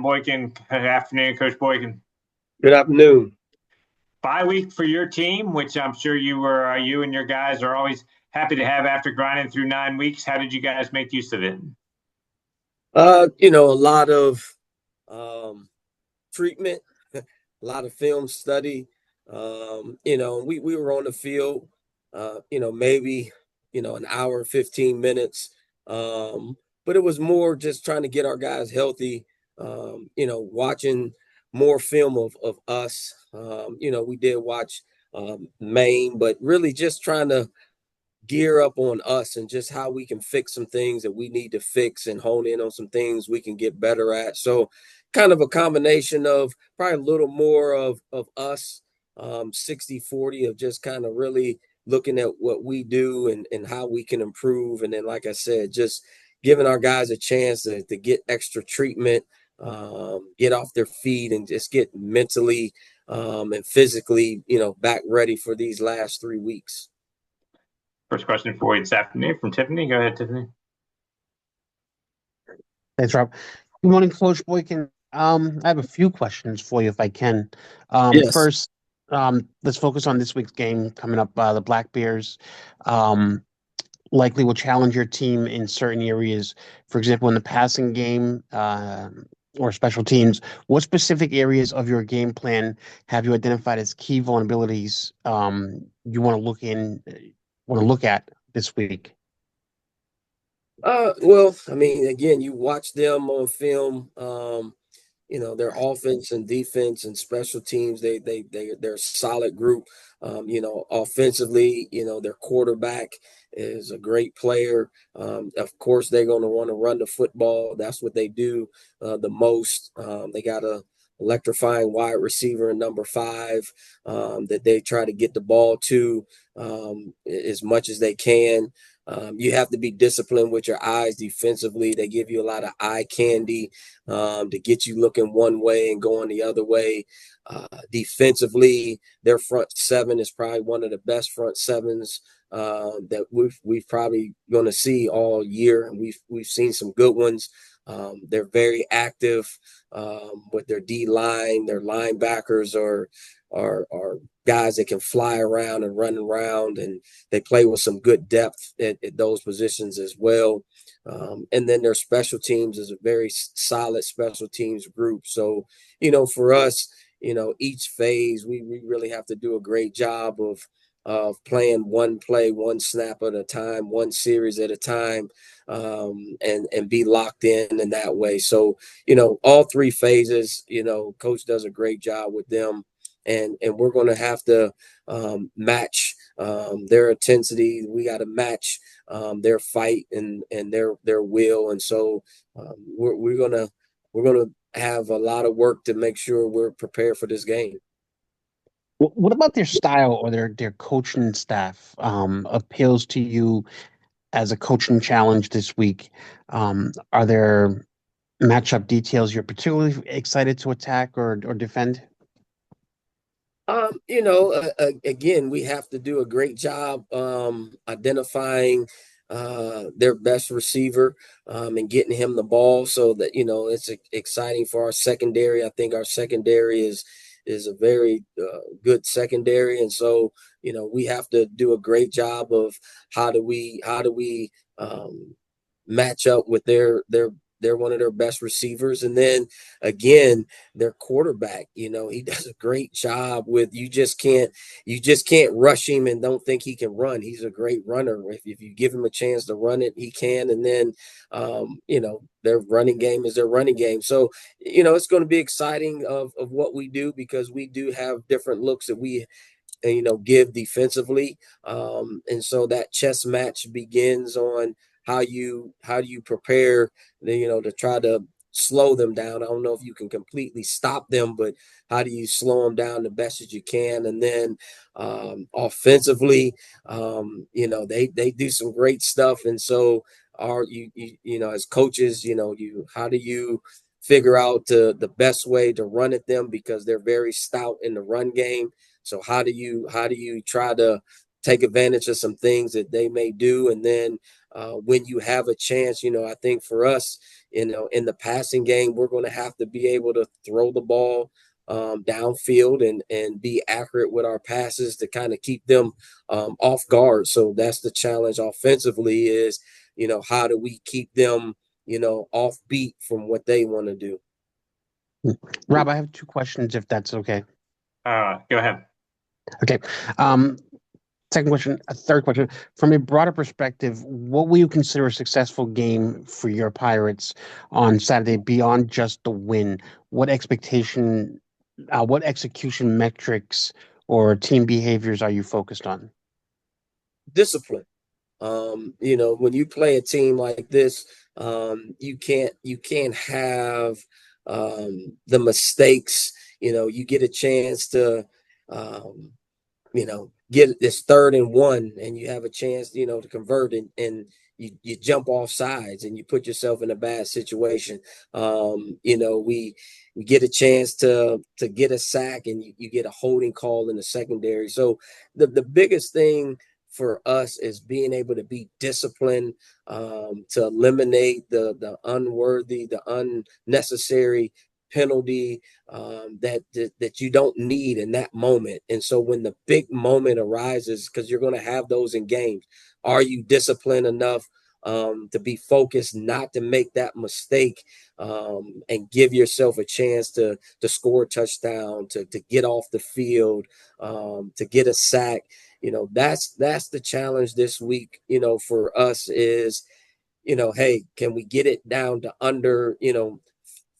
Boykin. Good afternoon, Coach Boykin. Good afternoon. Bye week for your team, which I'm sure you and your guys are always happy to have after grinding through 9 weeks. How did you guys make use of it? A lot of treatment, a lot of film study. We were on the field, maybe, an hour and 15 minutes. But it was more just trying to get our guys healthy, watching more film of us. We did watch Maine, but really just trying to gear up on us and just how we can fix some things that we need to fix and hone in on some things we can get better at. So kind of a combination of probably a little more of us, 60-40 of just kind of really looking at what we do and how we can improve. And then, like I said, just giving our guys a chance to get extra treatment, get off their feet and just get mentally and physically, back ready for these last 3 weeks. First question for you this afternoon from Tiffany. Go ahead, Tiffany. Thanks, Rob. Good morning, Coach Boykin. I have a few questions for you, if I can. Yes. First, let's focus on this week's game coming up. The Black Bears likely will challenge your team in certain areas. For example, in the passing game or special teams, what specific areas of your game plan have you identified as key vulnerabilities you want to look at this week? Well, I mean, again, you watch them on film. Their offense and defense and special teams, they're a solid group. Offensively, their quarterback is a great player. Of course, they're going to want to run the football. That's what they do the most. They got a electrifying wide receiver in number 5 that they try to get the ball to as much as they can. You have to be disciplined with your eyes defensively. They give you a lot of eye candy to get you looking one way and going the other way. Defensively, their front 7 is probably one of the best front 7s that we've probably going to see all year. We've seen some good ones. They're very active with their D line. Their linebackers are guys that can fly around and run around, and they play with some good depth at those positions as well. And then their special teams is a very solid special teams group. So, for us, each phase, we really have to do a great job of playing one play, one snap at a time, one series at a time, and be locked in that way. So, all 3 phases, coach does a great job with them. And we're going to have to match their intensity. We got to match their fight and their will. And so we're gonna have a lot of work to make sure we're prepared for this game. What about their style or their coaching staff appeals to you as a coaching challenge this week? Are there matchup details you're particularly excited to attack or defend? Again, we have to do a great job identifying their best receiver and getting him the ball so that, it's exciting for our secondary. I think our secondary is a very good secondary. And so, we have to do a great job of how do we match up with they're one of their best receivers. And then again, their quarterback, he does a great job with you just can't rush him and don't think he can run. He's a great runner. If you give him a chance to run it, he can. And then their running game is their running game. So, it's going to be exciting of what we do because we do have different looks that we give defensively. And so that chess match begins on how you prepare, to try to slow them down. I don't know if you can completely stop them, but how do you slow them down the best as you can? And then offensively, they do some great stuff. And so as coaches, how do you figure out the best way to run at them because they're very stout in the run game. So how do you try to take advantage of some things that they may do? And then when you have a chance, I think for us, In the passing game, we're going to have to be able to throw the ball downfield and be accurate with our passes to kind of keep them off guard. So that's the challenge offensively is, how do we keep them, off beat from what they want to do? Rob, I have two questions, if that's okay. Go ahead. Okay. Um, Second question, a third question. From a broader perspective, what will you consider a successful game for your Pirates on Saturday beyond just the win? What what execution metrics or team behaviors are you focused on? Discipline. When you play a team like this, you can't have the mistakes. You get a chance to um, get this 3rd and 1 and you have a chance, to convert and you jump off sides and you put yourself in a bad situation. We get a chance to get a sack and you get a holding call in the secondary. So the biggest thing for us is being able to be disciplined, to eliminate the unworthy, the unnecessary penalty that you don't need in that moment. And so when the big moment arises, because you're going to have those in games, are you disciplined enough to be focused, not to make that mistake, and give yourself a chance to score a touchdown, to get off the field, to get a sack? That's the challenge this week. For us is, hey, can we get it down to under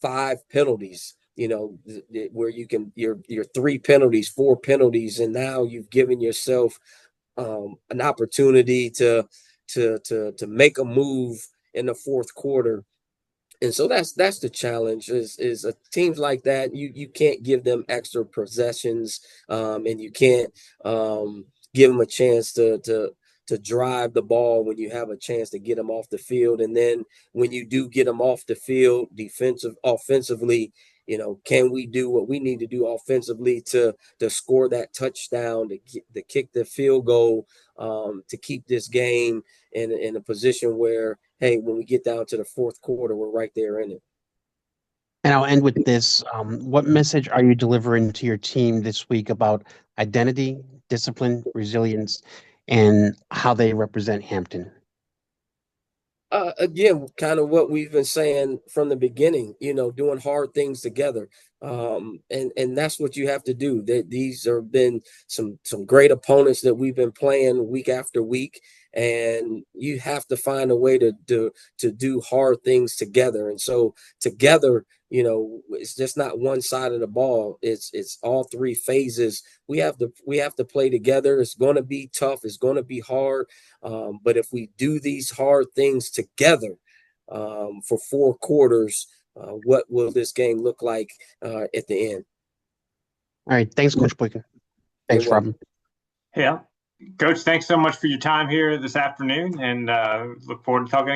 5 penalties, where you can your 3 penalties, 4 penalties, and now you've given yourself an opportunity to make a move in the 4th quarter. And so that's the challenge is teams like that, you can't give them extra possessions, and you can't give them a chance to drive the ball when you have a chance to get them off the field. And then when you do get them off the field, offensively, can we do what we need to do offensively to score that touchdown, to kick the field goal, to keep this game in a position where, hey, when we get down to the 4th quarter, we're right there in it. And I'll end with this. What message are you delivering to your team this week about identity, discipline, resilience, and how they represent Hampton? Again, kind of what we've been saying from the beginning, doing hard things together. And that's what you have to do. These have been some great opponents that we've been playing week after week, and you have to find a way to do hard things together. And so together, it's just not one side of the ball. It's all 3 phases. We have to play together. It's going to be tough. It's going to be hard. But if we do these hard things together for 4 quarters, what will this game look like at the end? All right. Thanks, Coach Boykin. You're Thanks, welcome. Robin. Yeah. Coach, thanks so much for your time here this afternoon and look forward to talking